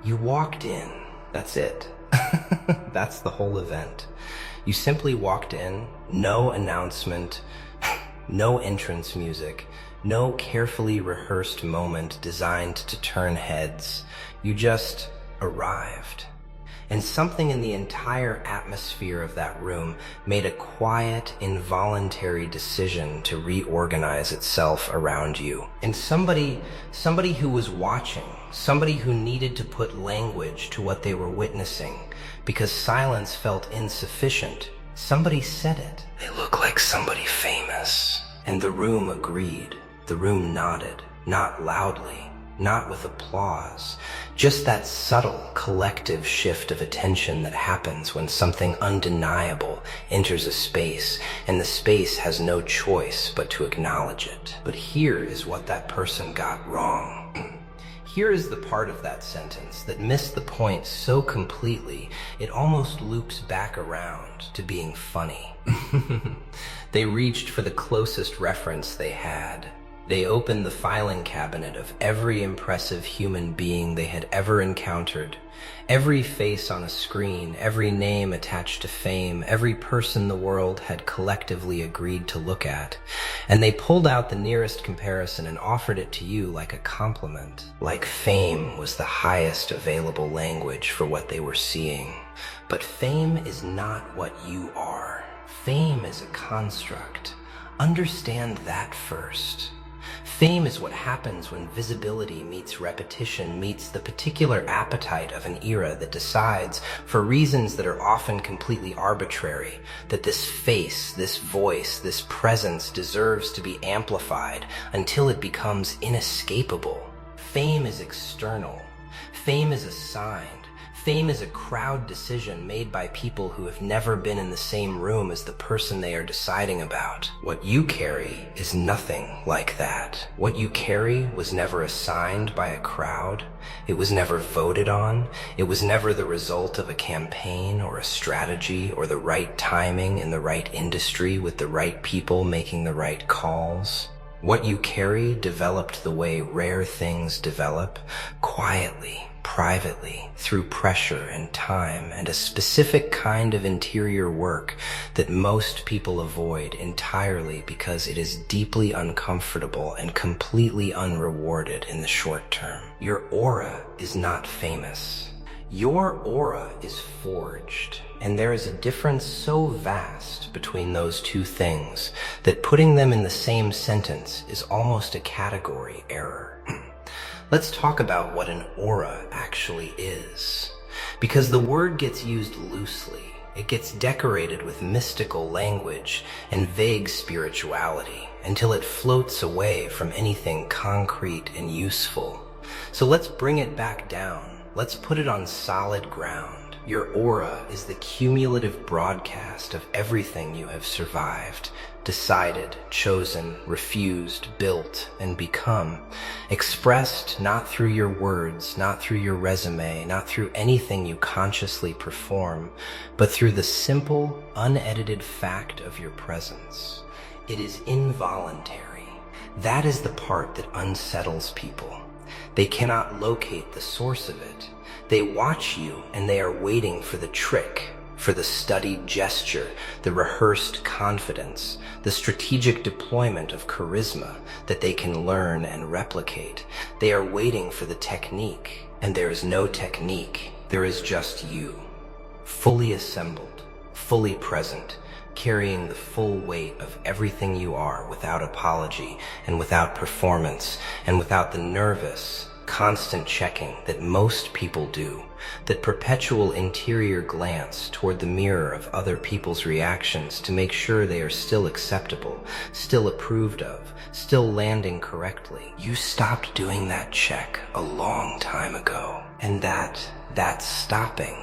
You walked in. That's it. That's the whole event. You simply walked in, no announcement, no entrance music, no carefully rehearsed moment designed to turn heads. You just arrived. And something in the entire atmosphere of that room made a quiet, involuntary decision to reorganize itself around you. And somebody who was watching, somebody who needed to put language to what they were witnessing, because silence felt insufficient, somebody said it. They look like somebody famous. And the room agreed. The room nodded, not loudly, not with applause, just that subtle collective shift of attention that happens when something undeniable enters a space and the space has no choice but to acknowledge it. But here is what that person got wrong. Here is the part of that sentence that missed the point so completely it almost loops back around to being funny. They reached for the closest reference they had. They opened the filing cabinet of every impressive human being they had ever encountered, every face on a screen, every name attached to fame, every person the world had collectively agreed to look at, and they pulled out the nearest comparison and offered it to you like a compliment, like fame was the highest available language for what they were seeing. But fame is not what you are. Fame is a construct. Understand that first. Fame is what happens when visibility meets repetition meets the particular appetite of an era that decides, for reasons that are often completely arbitrary, that this face, this voice, this presence deserves to be amplified until it becomes inescapable. Fame is external. Fame is assigned. Fame is a crowd decision made by people who have never been in the same room as the person they are deciding about. What you carry is nothing like that. What you carry was never assigned by a crowd. It was never voted on. It was never the result of a campaign or a strategy or the right timing in the right industry with the right people making the right calls. What you carry developed the way rare things develop, quietly, privately, through pressure and time and a specific kind of interior work that most people avoid entirely because it is deeply uncomfortable and completely unrewarded in the short term. Your aura is not famous. Your aura is forged, and there is a difference so vast between those two things that putting them in the same sentence is almost a category error. Let's talk about what an aura actually is, because the word gets used loosely. It gets decorated with mystical language and vague spirituality until it floats away from anything concrete and useful. So let's bring it back down. Let's put it on solid ground. Your aura is the cumulative broadcast of everything you have survived, decided, chosen, refused, built, and become, expressed not through your words, not through your resume, not through anything you consciously perform, but through the simple, unedited fact of your presence. It is involuntary. That is the part that unsettles people. They cannot locate the source of it. They watch you and they are waiting for the trick, for the studied gesture, the rehearsed confidence, the strategic deployment of charisma that they can learn and replicate. They are waiting for the technique, and there is no technique. There is just you, fully assembled, fully present, carrying the full weight of everything you are without apology and without performance and without the nervous, constant checking that most people do, that perpetual interior glance toward the mirror of other people's reactions to make sure they are still acceptable, still approved of, still landing correctly. You stopped doing that check a long time ago, and that stopping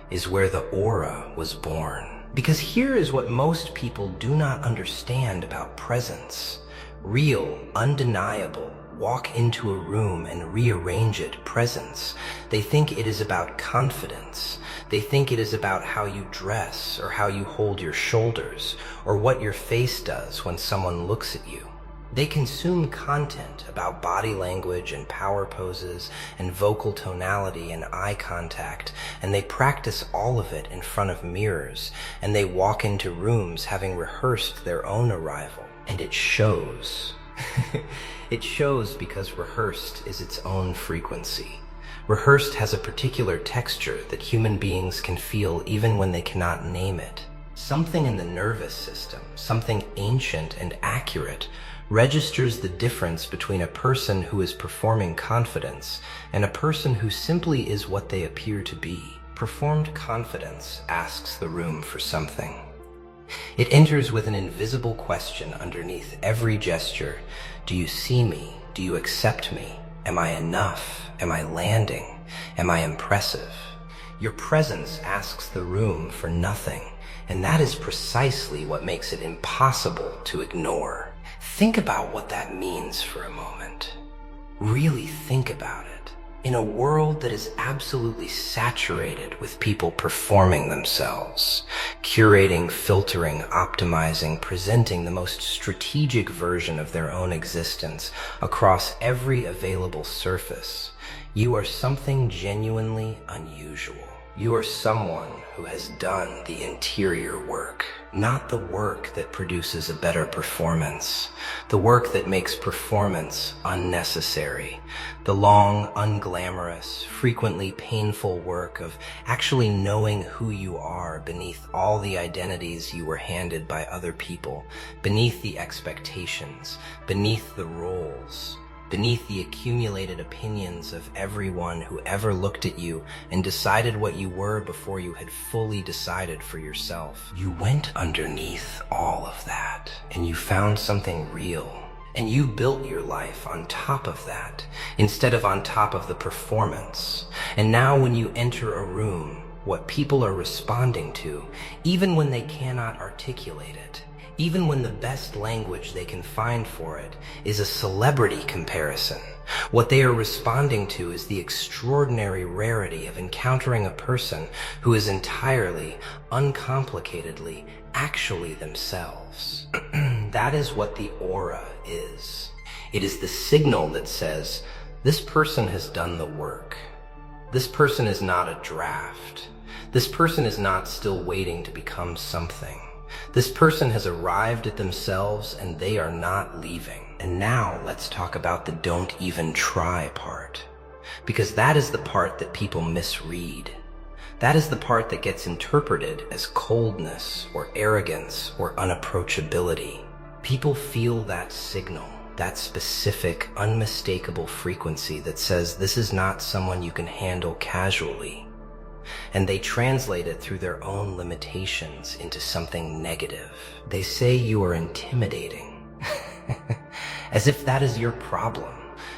is where the aura was born. Because here is what most people do not understand about presence. Real, undeniable, walk into a room and rearrange it presence. They think it is about confidence. They think it is about how you dress or how you hold your shoulders or what your face does when someone looks at you. They consume content about body language and power poses and vocal tonality and eye contact, and they practice all of it in front of mirrors, and they walk into rooms having rehearsed their own arrival. And it shows. It shows because rehearsed is its own frequency. Rehearsed has a particular texture that human beings can feel even when they cannot name it. Something in the nervous system, something ancient and accurate, registers the difference between a person who is performing confidence and a person who simply is what they appear to be. Performed confidence asks the room for something. It enters with an invisible question underneath every gesture. Do you see me? Do you accept me? Am I enough? Am I landing? Am I impressive? Your presence asks the room for nothing, and that is precisely what makes it impossible to ignore. Think about what that means for a moment. Really think about it. In a world that is absolutely saturated with people performing themselves, curating, filtering, optimizing, presenting the most strategic version of their own existence across every available surface, you are something genuinely unusual. You are someone who has done the interior work, not the work that produces a better performance, the work that makes performance unnecessary, the long, unglamorous, frequently painful work of actually knowing who you are beneath all the identities you were handed by other people, beneath the expectations, beneath the roles, beneath the accumulated opinions of everyone who ever looked at you and decided what you were before you had fully decided for yourself. You went underneath all of that, and you found something real. And you built your life on top of that, instead of on top of the performance. And now when you enter a room, what people are responding to, even when they cannot articulate it, even when the best language they can find for it is a celebrity comparison, what they are responding to is the extraordinary rarity of encountering a person who is entirely, uncomplicatedly, actually themselves. That is what the aura is. It is the signal that says, this person has done the work. This person is not a draft. This person is not still waiting to become something. This person has arrived at themselves and they are not leaving. And now let's talk about the don't even try part. Because that is the part that people misread. That is the part that gets interpreted as coldness or arrogance or unapproachability. People feel that signal, that specific, unmistakable frequency that says this is not someone you can handle casually. And they translate it through their own limitations into something negative. They say you are intimidating, as if that is your problem,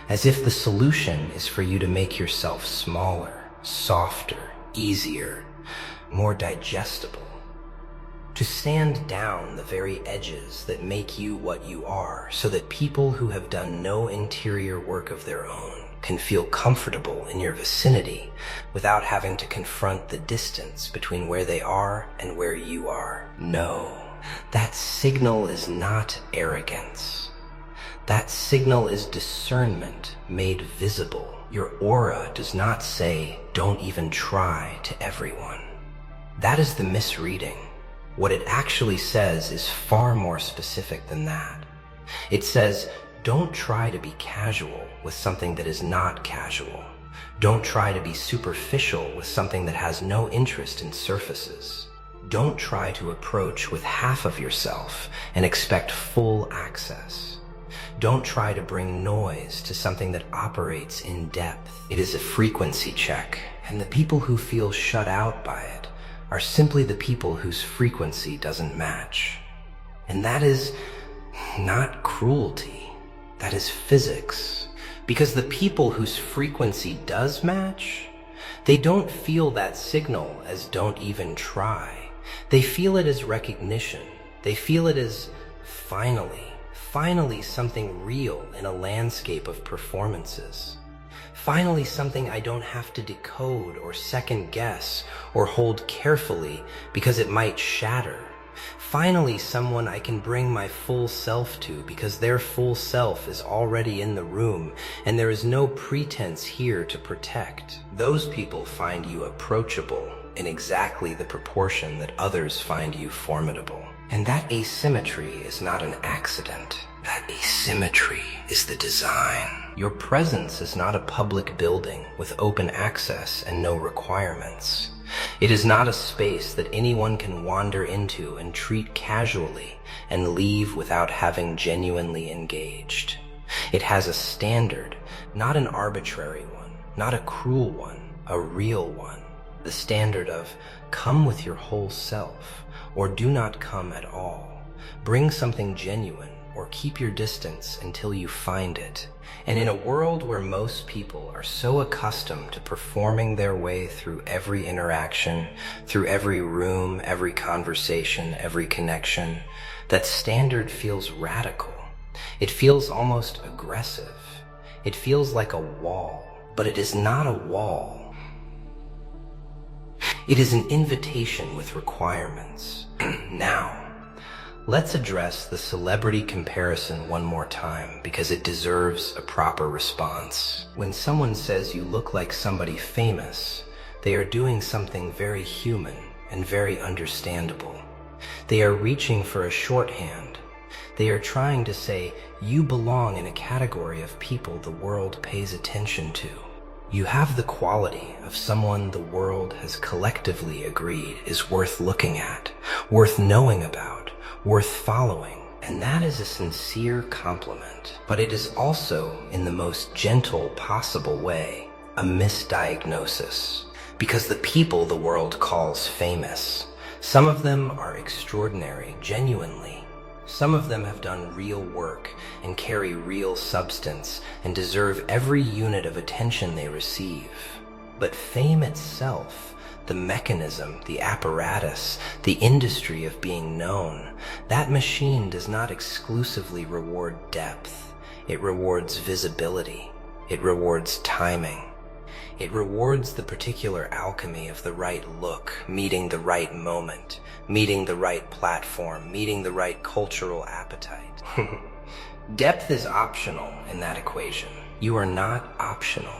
as if the solution is for you to make yourself smaller, softer, easier, more digestible. To sand down the very edges that make you what you are, so that people who have done no interior work of their own can feel comfortable in your vicinity without having to confront the distance between where they are and where you are. No, that signal is not arrogance. That signal is discernment made visible. Your aura does not say, don't even try to everyone. That is the misreading. What it actually says is far more specific than that. It says, don't try to be casual with something that is not casual. Don't try to be superficial with something that has no interest in surfaces. Don't try to approach with half of yourself and expect full access. Don't try to bring noise to something that operates in depth. It is a frequency check, and the people who feel shut out by it are simply the people whose frequency doesn't match. And that is not cruelty. That is physics. Because the people whose frequency does match, they don't feel that signal as don't even try. They feel it as recognition. They feel it as finally something real in a landscape of performances. Finally something I don't have to decode or second guess or hold carefully because it might shatter. Finally, someone I can bring my full self to because their full self is already in the room and there is no pretense here to protect. Those people find you approachable in exactly the proportion that others find you formidable. And that asymmetry is not an accident. That asymmetry is the design. Your presence is not a public building with open access and no requirements. It is not a space that anyone can wander into and treat casually and leave without having genuinely engaged. It has a standard, not an arbitrary one, not a cruel one, a real one. The standard of come with your whole self or do not come at all. Bring something genuine or keep your distance until you find it. And in a world where most people are so accustomed to performing their way through every interaction, through every room, every conversation, every connection, that standard feels radical. It feels almost aggressive. It feels like a wall, but it is not a wall. It is an invitation with requirements. Now, let's address the celebrity comparison one more time because it deserves a proper response. When someone says you look like somebody famous, they are doing something very human and very understandable. They are reaching for a shorthand. They are trying to say you belong in a category of people the world pays attention to. You have the quality of someone the world has collectively agreed is worth looking at, worth knowing about, worth following, and that is a sincere compliment. But it is also, in the most gentle possible way, a misdiagnosis. Because the people the world calls famous, some of them are extraordinary, genuinely. Some of them have done real work and carry real substance and deserve every unit of attention they receive. But fame itself, the mechanism, the apparatus, the industry of being known, that machine does not exclusively reward depth. It rewards visibility. It rewards timing. It rewards the particular alchemy of the right look, meeting the right moment, meeting the right platform, meeting the right cultural appetite. Depth is optional in that equation. You are not optional.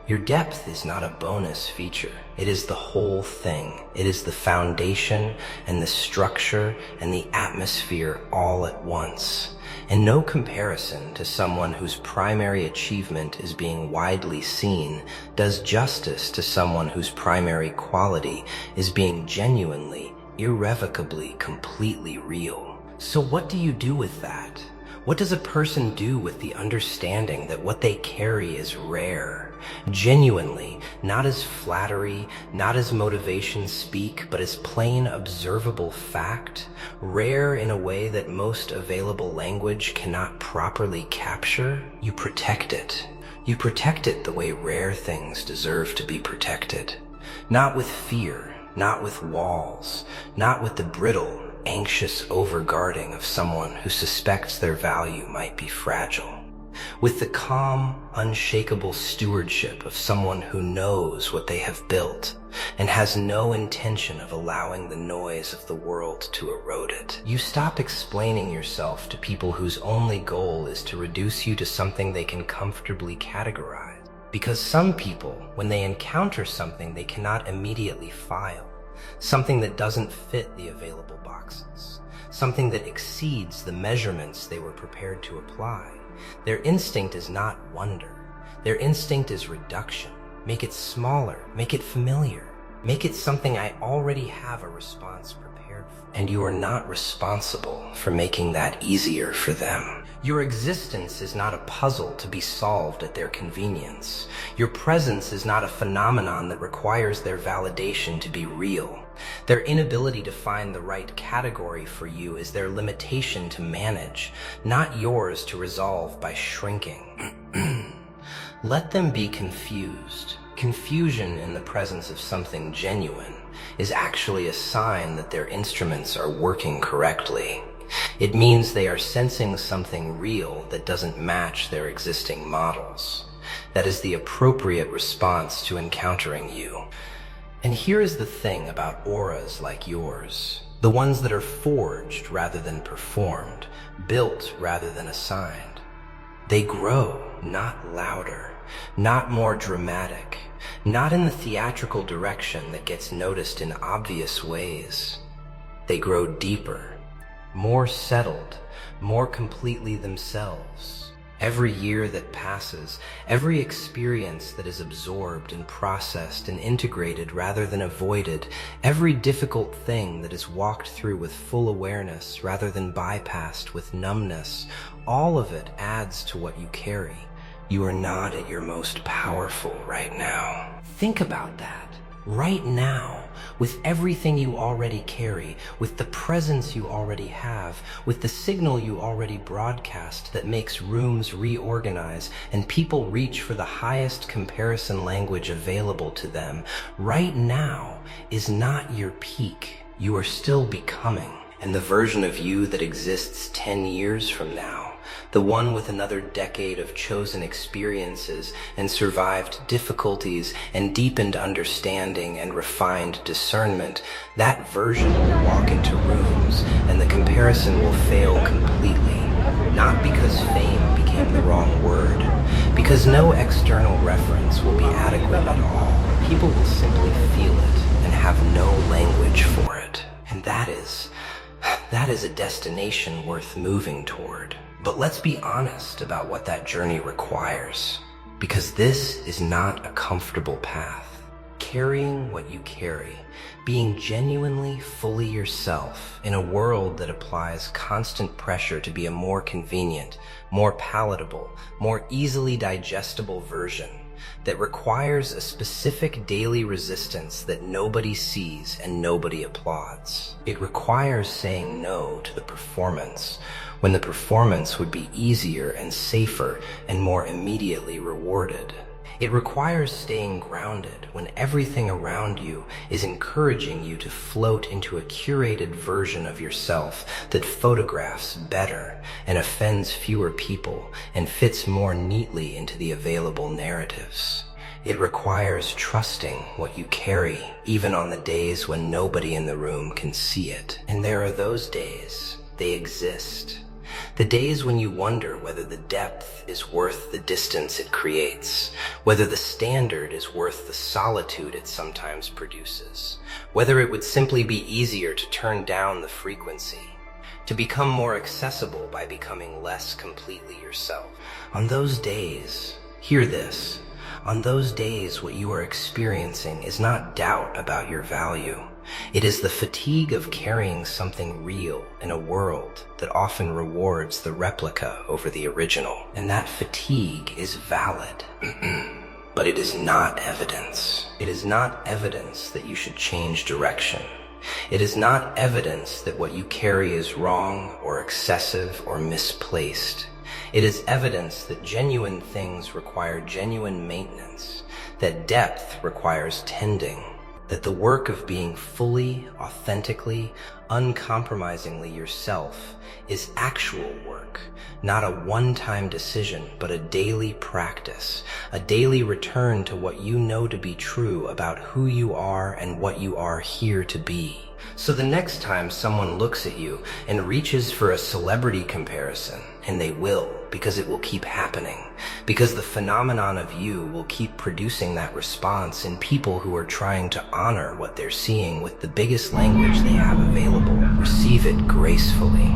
Your depth is not a bonus feature. It is the whole thing. It is the foundation and the structure and the atmosphere all at once. And no comparison to someone whose primary achievement is being widely seen does justice to someone whose primary quality is being genuinely, irrevocably, completely real. So what do you do with that? What does a person do with the understanding that what they carry is rare, genuinely, not as flattery, not as motivation speak, but as plain observable fact, rare in a way that most available language cannot properly capture? You protect it. You protect it the way rare things deserve to be protected. Not with fear, not with walls, not with the brittle, anxious overguarding of someone who suspects their value might be fragile. With the calm, unshakable stewardship of someone who knows what they have built and has no intention of allowing the noise of the world to erode it. You stop explaining yourself to people whose only goal is to reduce you to something they can comfortably categorize. Because some people, when they encounter something they cannot immediately file, something that doesn't fit the available boxes, something that exceeds the measurements they were prepared to apply, their instinct is not wonder. Their instinct is reduction. Make it smaller. Make it familiar. Make it something I already have a response prepared for. And you are not responsible for making that easier for them. Your existence is not a puzzle to be solved at their convenience. Your presence is not a phenomenon that requires their validation to be real. Their inability to find the right category for you is their limitation to manage, not yours to resolve by shrinking. Let them be confused. Confusion in the presence of something genuine is actually a sign that their instruments are working correctly. It means they are sensing something real that doesn't match their existing models. That is the appropriate response to encountering you. And here is the thing about auras like yours. the ones that are forged rather than performed, built rather than assigned. They grow, not louder, not more dramatic, not in the theatrical direction that gets noticed in obvious ways. They grow deeper, more settled, more completely themselves. Every year that passes, every experience that is absorbed and processed and integrated rather than avoided, every difficult thing that is walked through with full awareness rather than bypassed with numbness, all of it adds to what you carry. You are not at your most powerful right now. Think about that. Right now, with everything you already carry, with the presence you already have, with the signal you already broadcast that makes rooms reorganize and people reach for the highest comparison language available to them, right now is not your peak. You are still becoming. And the version of you that exists 10 years from now, the one with another decade of chosen experiences and survived difficulties and deepened understanding and refined discernment, that version will walk into rooms and the comparison will fail completely. Not because fame became the wrong word, because no external reference will be adequate at all. People will simply feel it and have no language for it. And that is a destination worth moving toward. But let's be honest about what that journey requires, because this is not a comfortable path. Carrying what you carry, being genuinely fully yourself in a world that applies constant pressure to be a more convenient, more palatable, more easily digestible version, that requires a specific daily resistance that nobody sees and nobody applauds. It requires saying no to the performance, when the performance would be easier and safer and more immediately rewarded. It requires staying grounded when everything around you is encouraging you to float into a curated version of yourself that photographs better and offends fewer people and fits more neatly into the available narratives. It requires trusting what you carry, even on the days when nobody in the room can see it. And there are those days. They exist. The days when you wonder whether the depth is worth the distance it creates, whether the standard is worth the solitude it sometimes produces, whether it would simply be easier to turn down the frequency, to become more accessible by becoming less completely yourself. On those days, hear this, on those days what you are experiencing is not doubt about your value. It is the fatigue of carrying something real in a world that often rewards the replica over the original. And that fatigue is valid. But it is not evidence. It is not evidence that you should change direction. It is not evidence that what you carry is wrong or excessive or misplaced. It is evidence that genuine things require genuine maintenance, that depth requires tending, that the work of being fully, authentically, uncompromisingly yourself is actual work, not a one-time decision, but a daily practice, a daily return to what you know to be true about who you are and what you are here to be. So the next time someone looks at you and reaches for a celebrity comparison, and they will, because it will keep happening, because the phenomenon of you will keep producing that response in people who are trying to honor what they're seeing with the biggest language they have available. Receive it gracefully.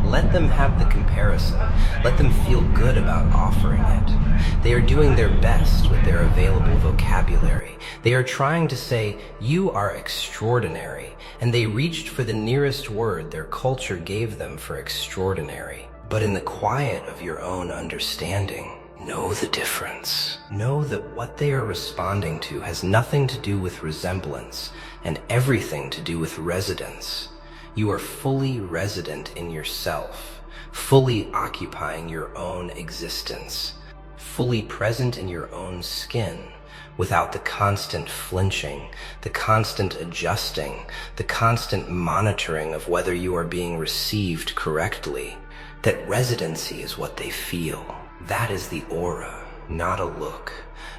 Let them have the comparison. Let them feel good about offering it. They are doing their best with their available vocabulary. They are trying to say, you are extraordinary, and they reached for the nearest word their culture gave them for extraordinary. But in the quiet of your own understanding, know the difference. Know that what they are responding to has nothing to do with resemblance and everything to do with residence. You are fully resident in yourself, fully occupying your own existence, fully present in your own skin, without the constant flinching, the constant adjusting, the constant monitoring of whether you are being received correctly. That residency is what they feel. That is the aura, not a look,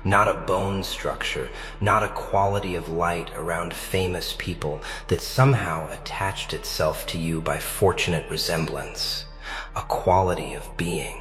not a bone structure, not a quality of light around famous people that somehow attached itself to you by fortunate resemblance. A quality of being.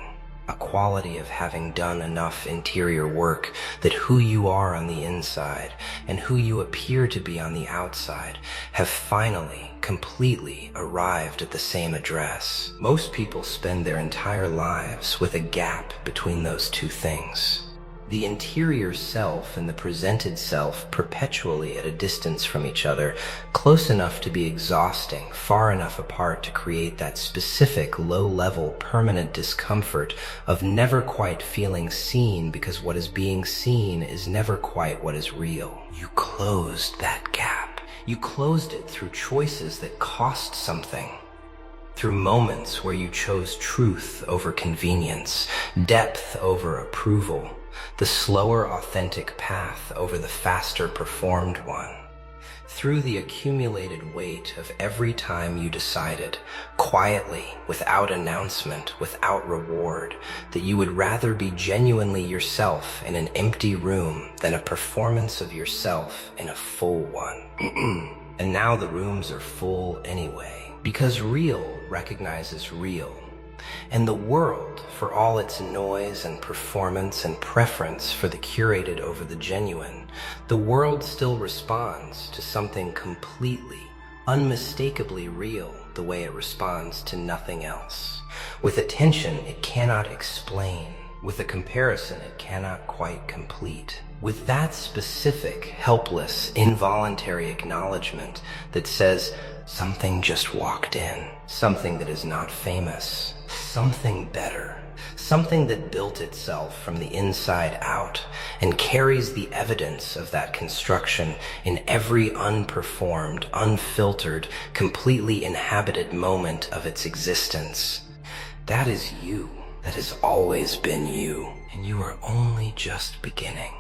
A quality of having done enough interior work that who you are on the inside and who you appear to be on the outside have finally, completely arrived at the same address. Most people spend their entire lives with a gap between those two things. The interior self and the presented self perpetually at a distance from each other, close enough to be exhausting, far enough apart to create that specific low-level permanent discomfort of never quite feeling seen because what is being seen is never quite what is real. You closed that gap. You closed it through choices that cost something. Through moments where you chose truth over convenience, depth over approval, the slower authentic path over the faster performed one. Through the accumulated weight of every time you decided, quietly, without announcement, without reward, that you would rather be genuinely yourself in an empty room than a performance of yourself in a full one. And now the rooms are full anyway, because real recognizes real. And the world, for all its noise and performance and preference for the curated over the genuine, the world still responds to something completely, unmistakably real the way it responds to nothing else. With attention it cannot explain, with a comparison it cannot quite complete. With that specific, helpless, involuntary acknowledgement that says, something just walked in, something that is not famous, something better, something that built itself from the inside out and carries the evidence of that construction in every unperformed, unfiltered, completely inhabited moment of its existence. That is you. That has always been you, and you are only just beginning.